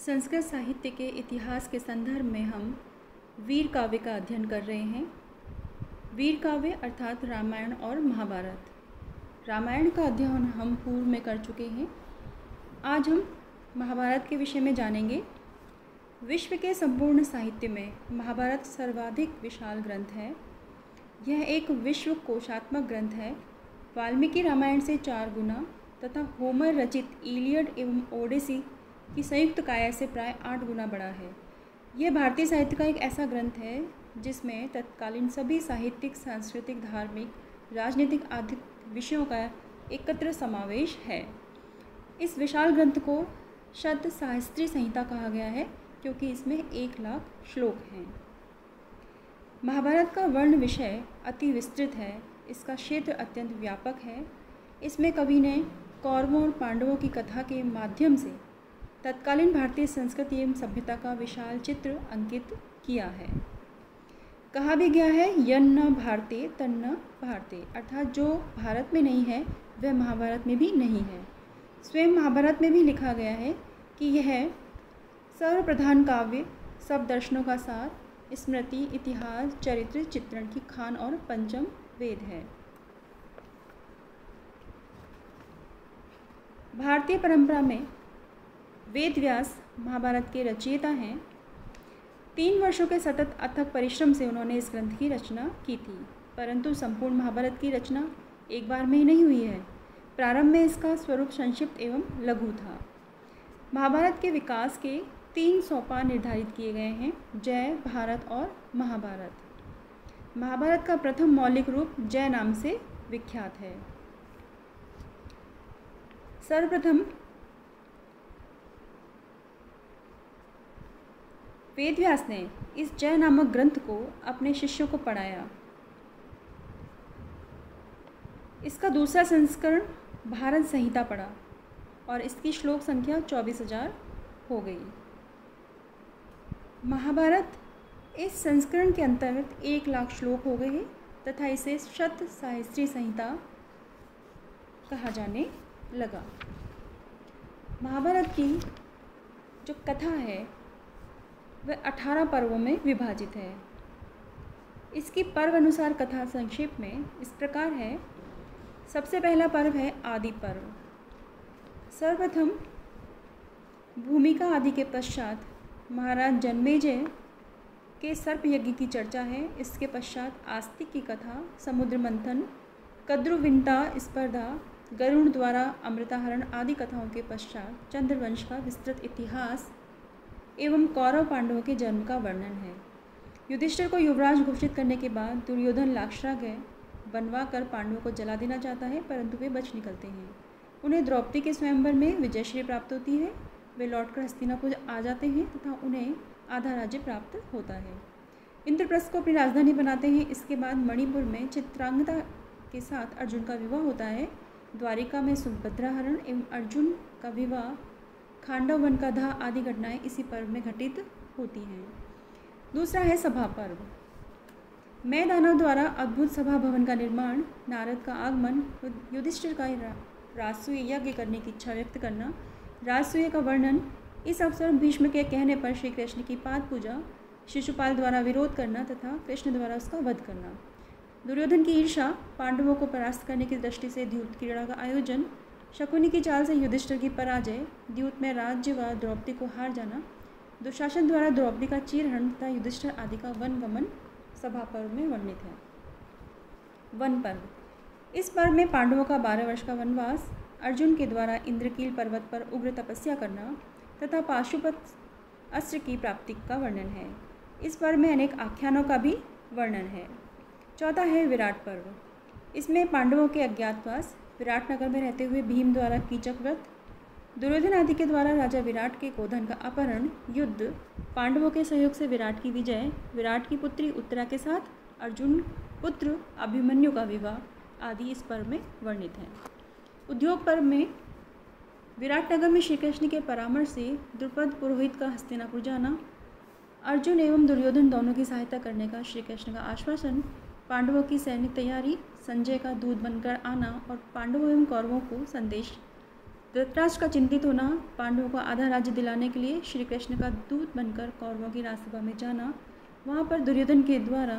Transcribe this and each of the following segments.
संस्कृत साहित्य के इतिहास के संदर्भ में हम वीर काव्य का अध्ययन कर रहे हैं। वीर काव्य अर्थात रामायण और महाभारत। रामायण का अध्ययन हम पूर्व में कर चुके हैं। आज हम महाभारत के विषय में जानेंगे। विश्व के संपूर्ण साहित्य में महाभारत सर्वाधिक विशाल ग्रंथ है। यह एक विश्व कोशात्मक ग्रंथ है। वाल्मीकि रामायण से 4 गुना तथा होमर रचित इलियड एवं ओडिसी की संयुक्त काया से प्राय 8 गुना बड़ा है। यह भारतीय साहित्य का एक ऐसा ग्रंथ है जिसमें तत्कालीन सभी साहित्यिक, सांस्कृतिक, धार्मिक, राजनीतिक आदि विषयों का एकत्र समावेश है। इस विशाल ग्रंथ को शत सहस्त्री संहिता कहा गया है क्योंकि इसमें 1,00,000 श्लोक हैं। महाभारत का वर्ण विषय अति विस्तृत है। इसका क्षेत्र अत्यंत व्यापक है। इसमें कवि ने कौरवों और पांडवों की कथा के माध्यम से तत्कालीन भारतीय संस्कृति एवं सभ्यता का विशाल चित्र अंकित किया है। कहा भी गया है यन्न भारते तन्न भारते, अर्थात जो भारत में नहीं है वह महाभारत में भी नहीं है। स्वयं महाभारत में भी लिखा गया है कि यह सर्वप्रधान काव्य, सब दर्शनों का सार, स्मृति, इतिहास, चरित्र, चित्रण की खान और पंचम वेद है। भारतीय परंपरा में वेद व्यास महाभारत के रचयिता हैं। 3 वर्षों के सतत अथक परिश्रम से उन्होंने इस ग्रंथ की रचना की थी, परंतु संपूर्ण महाभारत की रचना एक बार में ही नहीं हुई है। प्रारंभ में इसका स्वरूप संक्षिप्त एवं लघु था। महाभारत के विकास के 3 सोपान निर्धारित किए गए हैं: जय, भारत और महाभारत। महाभारत का प्रथम मौलिक रूप जय नाम से विख्यात है। सर्वप्रथम वेदव्यास ने इस जय नामक ग्रंथ को अपने शिष्यों को पढ़ाया। इसका दूसरा संस्करण भारत संहिता पड़ा और इसकी श्लोक संख्या 24,000 हो गई। महाभारत इस संस्करण के अंतर्गत 1,00,000 श्लोक हो गए तथा इसे शत सहस्त्री संहिता कहा जाने लगा। महाभारत की जो कथा है वह 18 पर्वों में विभाजित है। इसकी पर्व अनुसार कथा संक्षेप में इस प्रकार है। सबसे पहला पर्व है आदि पर्व। सर्वप्रथम भूमिका आदि के पश्चात महाराज जन्मेजय के सर्प यज्ञ की चर्चा है। इसके पश्चात आस्तिक की कथा, समुद्र मंथन, कद्रुविंता स्पर्धा, गरुण द्वारा अमृताहरण आदि कथाओं के पश्चात चंद्रवंश का विस्तृत इतिहास एवं कौरव पांडवों के जन्म का वर्णन है। युधिष्ठिर को युवराज घोषित करने के बाद दुर्योधन लाक्षागृह बनवा कर पांडवों को जला देना चाहता है, परंतु वे बच निकलते हैं। उन्हें द्रौपदी के स्वयंवर में विजयश्री प्राप्त होती है। वे लौटकर हस्तिनापुर आ जाते हैं तथा उन्हें आधा राज्य प्राप्त होता है। इंद्रप्रस्थ को अपनी राजधानी बनाते हैं। इसके बाद मणिपुर में चित्रांगदा के साथ अर्जुन का विवाह होता है। द्वारिका में सुभद्राहरण एवं अर्जुन का विवाह, खांडव वन का दाह आदि घटनाएं इसी पर्व में घटित होती हैं। दूसरा है सभा पर्व। मैं दानव द्वारा अद्भुत सभा भवन का निर्माण, नारद का आगमन, युधिष्ठिर का राजसूय यज्ञ करने की इच्छा व्यक्त करना, राजसूय का वर्णन। इस अवसर भीष्म के कहने पर श्री कृष्ण की पाद पूजा, शिशुपाल द्वारा विरोध करना तथा कृष्ण द्वारा उसका वध करना। दुर्योधन की ईर्षा, पांडवों को परास्त करने की दृष्टि से द्यूत क्रीड़ा का आयोजन, शकुनी की चाल से युधिष्ठिर की पराजय, द्यूत में राज्य व द्रौपदी को हार जाना, दुशासन द्वारा द्रौपदी का चीरहरण तथा युधिष्ठिर आदि का वन गमन सभा पर्व में वर्णित है। वन पर्व। इस पर्व में पांडवों का 12 वर्ष का वनवास, अर्जुन के द्वारा इंद्रकील पर्वत पर उग्र तपस्या करना तथा पाशुपत अस्त्र की प्राप्ति का वर्णन है। इस पर्व में अनेक आख्यानों का भी वर्णन है। चौथा है विराट पर्व। इसमें पांडवों के अज्ञातवास, विराट नगर में रहते हुए भीम द्वारा कीचक व्रत, दुर्योधन आदि के द्वारा राजा विराट के गोधन का अपहरण, युद्ध, पांडवों के सहयोग से विराट की विजय, विराट की पुत्री उत्तरा के साथ अर्जुन पुत्र अभिमन्यु का विवाह आदि इस पर्व में वर्णित है। उद्योग पर्व में विराट नगर में श्री कृष्ण के परामर्श से द्रुपद पुरोहित का हस्तिनापुर जाना, अर्जुन एवं दुर्योधन दोनों की सहायता करने का श्री कृष्ण का आश्वासन, पांडवों की सैनिक तैयारी, संजय का दूत बनकर आना और पांडवों एवं कौरवों को संदेश धृतराष्ट्र का चिंतित होना, पांडवों को आधा राज्य दिलाने के लिए श्री कृष्ण का दूत बनकर कौरवों की राजसभा में जाना, वहाँ पर दुर्योधन के द्वारा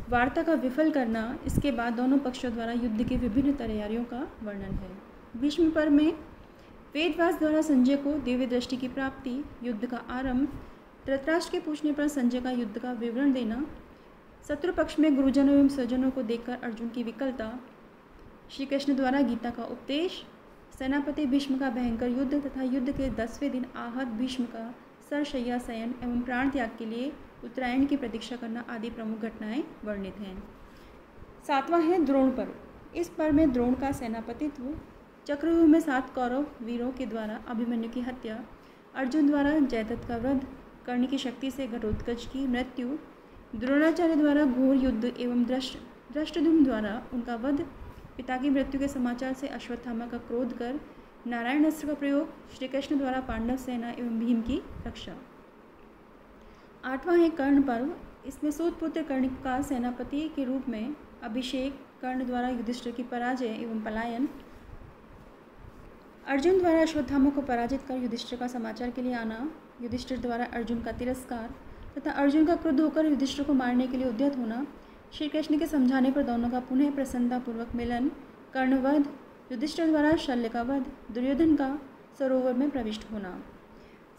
वार्ता का विफल करना, इसके बाद दोनों पक्षों द्वारा युद्ध की विभिन्न तैयारियों का वर्णन है। भीष्म पर्व में वेदव्यास द्वारा संजय को दिव्य दृष्टि की प्राप्ति, युद्ध का आरंभ, धृतराष्ट्र के पूछने पर संजय का युद्ध का विवरण देना, शत्रु पक्ष में गुरुजनों एवं स्वजनों को देखकर अर्जुन की विकलता, श्री कृष्ण द्वारा गीता का उपदेश, सेनापति भीष्म का भयंकर युद्ध तथा युद्ध के 10वें दिन आहत भीष्म का सरशय्या शयन एवं प्राण त्याग के लिए उत्तरायण की प्रतीक्षा करना आदि प्रमुख घटनाएं वर्णित हैं। 7वां है द्रोण पर्व। इस पर्व में द्रोण का सेनापतित्व, चक्रव्यूह में 7 कौरव वीरों के द्वारा अभिमन्यु की हत्या, अर्जुन द्वारा जयद्रथ का वध, कर्ण की शक्ति से घटोत्कच की मृत्यु, द्रोणाचार्य द्वारा घोर युद्ध एवं धृष्टद्युम्न द्वारा उनका वध, पिता की मृत्यु के समाचार से अश्वत्थामा का क्रोध कर नारायण अस्त्र का प्रयोग, श्री कृष्ण द्वारा पांडव सेना एवं भीम की रक्षा। 8वां है कर्ण पर्व। इसमें सूतपुत्र कर्ण का सेनापति के रूप में अभिषेक, कर्ण द्वारा युधिष्ठिर की पराजय एवं पलायन, अर्जुन द्वारा अश्वत्थामा को पराजित कर युधिष्ठिर का समाचार के लिए आना, युधिष्ठिर द्वारा अर्जुन का तिरस्कार तथा अर्जुन का क्रुद्ध होकर युधिष्ठिर को मारने के लिए उद्यत होना, श्री कृष्ण के समझाने पर दोनों का पुनः प्रसन्नतापूर्वक मिलन, कर्णवध, युधिष्ठिर द्वारा शल्य का वध, दुर्योधन का सरोवर में प्रविष्ट होना।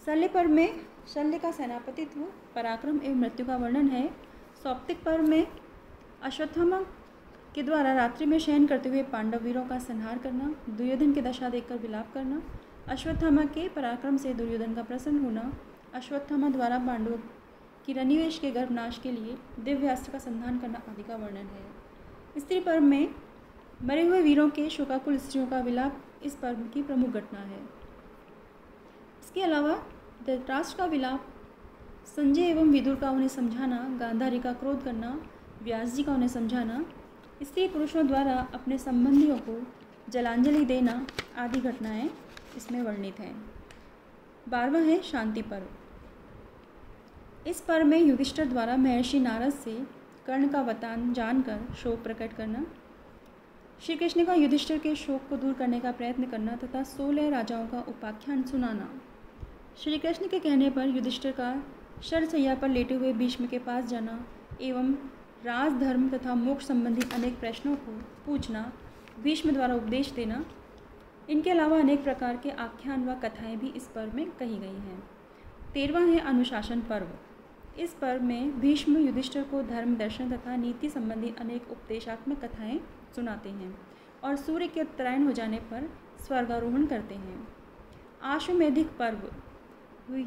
शल्य पर्व में शल्य का सेनापतित्व, पराक्रम एवं मृत्यु का वर्णन है। सौप्तिक पर्व में अश्वत्थामा के द्वारा रात्रि में शयन करते हुए पांडव वीरों का संहार करना, दुर्योधन की दशा देखकर विलाप करना, अश्वत्थामा के पराक्रम से दुर्योधन का प्रसन्न होना, अश्वत्थामा द्वारा पांडवों की रनिवेश के गर्भनाश के लिए दिव्य अस्त्र का संधान करना आदि का वर्णन है। स्त्री पर्व में मरे हुए वीरों के शोकाकुल स्त्रियों का विलाप इस पर्व की प्रमुख घटना है। इसके अलावा धृतराष्ट्र का विलाप, संजय एवं विदुर का उन्हें समझाना, गांधारी का क्रोध करना, व्यास जी का उन्हें समझाना, स्त्री पुरुषों द्वारा अपने संबंधियों को जलांजलि देना आदि घटनाएं इसमें वर्णित हैं। 12वां है शांति पर्व। इस पर्व में युधिष्ठिर द्वारा महर्षि नारद से कर्ण का वतान जानकर शोक प्रकट करना, श्री कृष्ण का युधिष्ठिर के शोक को दूर करने का प्रयत्न करना तथा 16 राजाओं का उपाख्यान सुनाना, श्री कृष्ण के कहने पर युधिष्ठिर का शरशय्या पर लेटे हुए भीष्म के पास जाना एवं राजधर्म तथा मोक्ष संबंधी अनेक प्रश्नों को पूछना, भीष्म द्वारा उपदेश देना। इनके अलावा अनेक प्रकार के आख्यान व कथाएं भी इस पर्व में कही गई हैं। 13वां है अनुशासन पर्व। इस पर्व में भीष्म युधिष्ठिर को धर्म, दर्शन तथा नीति संबंधी अनेक उपदेशात्मक कथाएं सुनाते हैं और सूर्य के उत्तरायण हो जाने पर स्वर्गारोहण करते हैं। आश्वमेधिक पर्व,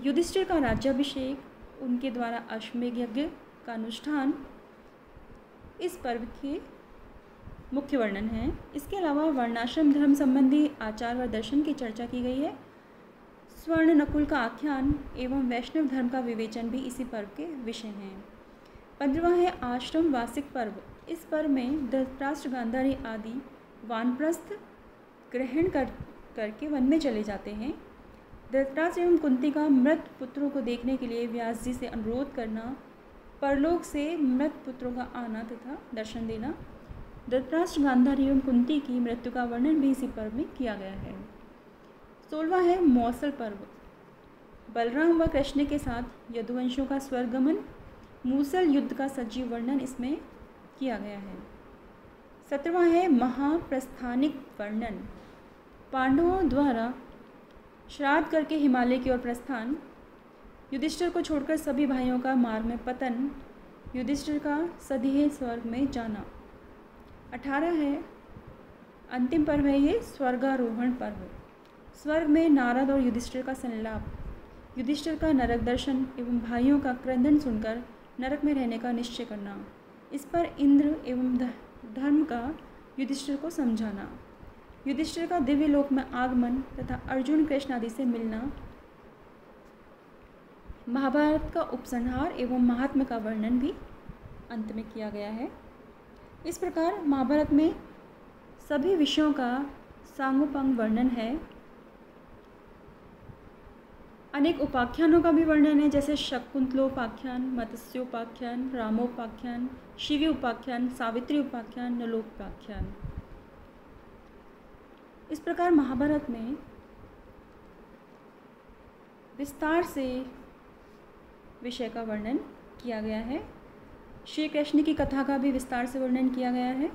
युधिष्ठिर का राज्याभिषेक, उनके द्वारा अश्वमेध यज्ञ का अनुष्ठान इस पर्व के मुख्य वर्णन है। इसके अलावा वर्णाश्रम धर्म संबंधी आचार व दर्शन की चर्चा की गई है। स्वर्ण नकुल का आख्यान एवं वैष्णव धर्म का विवेचन भी इसी पर्व के विषय हैं। 15वां है आश्रम वासिक पर्व। इस पर्व में धृतराष्ट्र, गांधारी आदि वानप्रस्थ ग्रहण करके वन में चले जाते हैं। धृतराष्ट्र एवं कुंती का मृत पुत्रों को देखने के लिए व्यास जी से अनुरोध करना, परलोक से मृत पुत्रों का आना तथा दर्शन देना। धृतराष्ट्र, गांधारी एवं कुंती की मृत्यु का वर्णन भी इसी पर्व में किया गया है। 16वां है मौसल पर्व। बलराम व कृष्ण के साथ यदुवंशियों का स्वर्गमन, मूसल युद्ध का सजीव वर्णन इसमें किया गया है। 17वां है महाप्रस्थानिक वर्णन। पांडवों द्वारा श्राद्ध करके हिमालय की ओर प्रस्थान, युधिष्ठिर को छोड़कर सभी भाइयों का मार्ग में पतन, युधिष्ठिर का सधीह स्वर्ग में जाना। 18 है अंतिम पर्व है ये स्वर्गारोहण पर्व। स्वर्ग में नारद और युधिष्ठिर का संलाप, युधिष्ठिर का नरक दर्शन एवं भाइयों का क्रंदन सुनकर नरक में रहने का निश्चय करना, इस पर इंद्र एवं धर्म का युधिष्ठिर को समझाना, युधिष्ठिर का दिव्य लोक में आगमन तथा अर्जुन, कृष्ण आदि से मिलना, महाभारत का उपसंहार एवं महात्मा का वर्णन भी अंत में किया गया है। इस प्रकार महाभारत में सभी विषयों का सांगोपांग वर्णन है। अनेक उपाख्यानों का भी वर्णन है, जैसे शकुंतलोपाख्यान, मत्स्योपाख्यान, रामोपाख्यान, शिवी उपाख्यान, सावित्री उपाख्यान, नलोपाख्यान। इस प्रकार महाभारत में विस्तार से विषय का वर्णन किया गया है। श्री कृष्ण की कथा का भी विस्तार से वर्णन किया गया है।